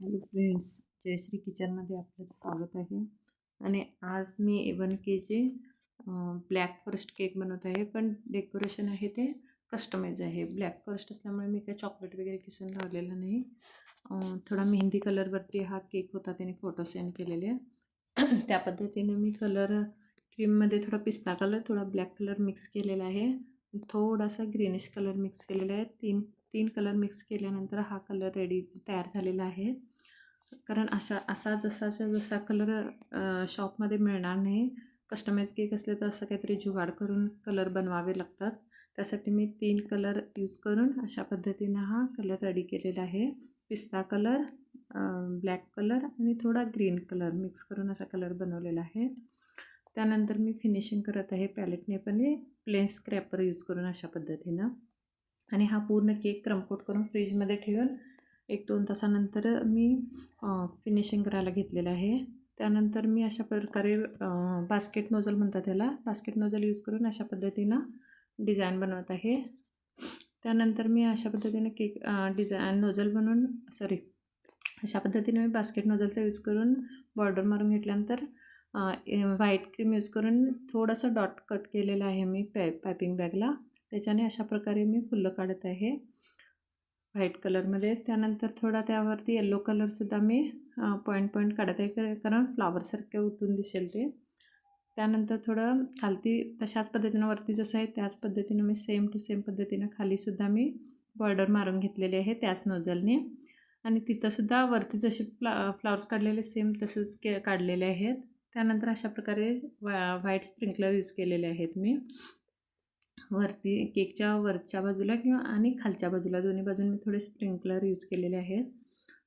Hello friends, Jayashree किचनमध्ये आपलं स्वागत आहे. आणि आज मी 1K ब्लॅक फॉरेस्ट केक बनवत आहे. पण डेकोरेशन आहे ते कस्टमाइज आहे. ब्लॅक फॉरेस्ट असल्यामुळे मी काही चॉकलेट वगैरे किसून लावलेला नाही. थोडा मेहंदी कलरवरती हा केक होता, त्याने फोटो सेंड केलेले. त्या पद्धतीने मी कलर क्रीममध्ये थोडा पिस्ता कलर, थोडा ब्लॅक कलर मिक्स केलेला आहे. थोडासा ग्रीनिश कलर मिक्स केलेला आहे. तीन कलर मिक्स केल्यानंतर हा कलर रेडी तयार झालेला आहे. कारण असा जसा कलर शॉपमध्ये मिळणार नाही. कस्टमाइज केक असले तर असं काहीतरी जुगाड करून कलर बनवावे लागतात. त्यासाठी मी 3 कलर यूज करून अशा पद्धतीनं हा कलर रेडी केलेला आहे. पिस्ता कलर, ब्लॅक कलर आणि थोडा ग्रीन कलर मिक्स करून असा कलर बनवलेला आहे. त्यानंतर मी फिनिशिंग करत आहे पॅलेटने, पण प्लेन स्क्रॅपर यूज करून अशा पद्धतीनं. आणि हा पूर्ण केक क्रमकोट करून फ्रीजमध्ये ठेवून 1-2 तासानंतर मी फिनिशिंग करायला घेतलेलं आहे. त्यानंतर मी अशा प्रकारे बास्केट नोझल म्हणतात त्याला, बास्केट नोझल यूज करून अशा पद्धतीनं डिझाईन बनवत आहे. त्यानंतर मी अशा पद्धतीने केक डिझाईन नोझल बनवून अशा पद्धतीने मी बास्केट नोझलचा यूज करून बॉर्डर मारून घेतल्यानंतर व्हाईट क्रीम यूज करून थोडंसं डॉट कट केलेलं आहे मी पायपिंग बॅगला. त्याच्याने अशा प्रकारे मी फुलं काढत आहे व्हाईट कलरमध्ये. त्यानंतर थोडा त्यावरती येलो कलरसुद्धा मी पॉईंट काढत आहे, कारण फ्लावरसारखे उठून दिसेल ते. त्यानंतर थोडं खालती तशाच पद्धतीनं वरती जसं आहे त्याच पद्धतीनं मी सेम टू सेम पद्धतीनं खालीसुद्धा मी बॉर्डर मारून घेतलेले आहे त्याच नोझलने. आणि तिथंसुद्धा वरती जसे फ्लावर्स काढलेले सेम तसेच काढलेले आहेत. त्यानंतर अशा प्रकारे व्हाईट स्प्रिंकलर यूज केलेले आहेत मी वरती केकच्या वरच्या बाजूला किंवा आणि खालच्या बाजूला दोन्ही बाजून मी थोडे स्प्रिंकलर यूज केलेले आहेत,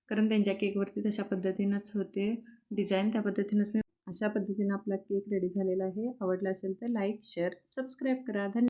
कारण त्यांच्या केकवरती तशा पद्धतीनंच होते डिझाईन. त्या पद्धतीनंच मी अशा पद्धतीनं आपला केक रेडी झालेला आहे. आवडला असेल तर लाईक, शेअर, सबस्क्राईब करा. धन्यवाद.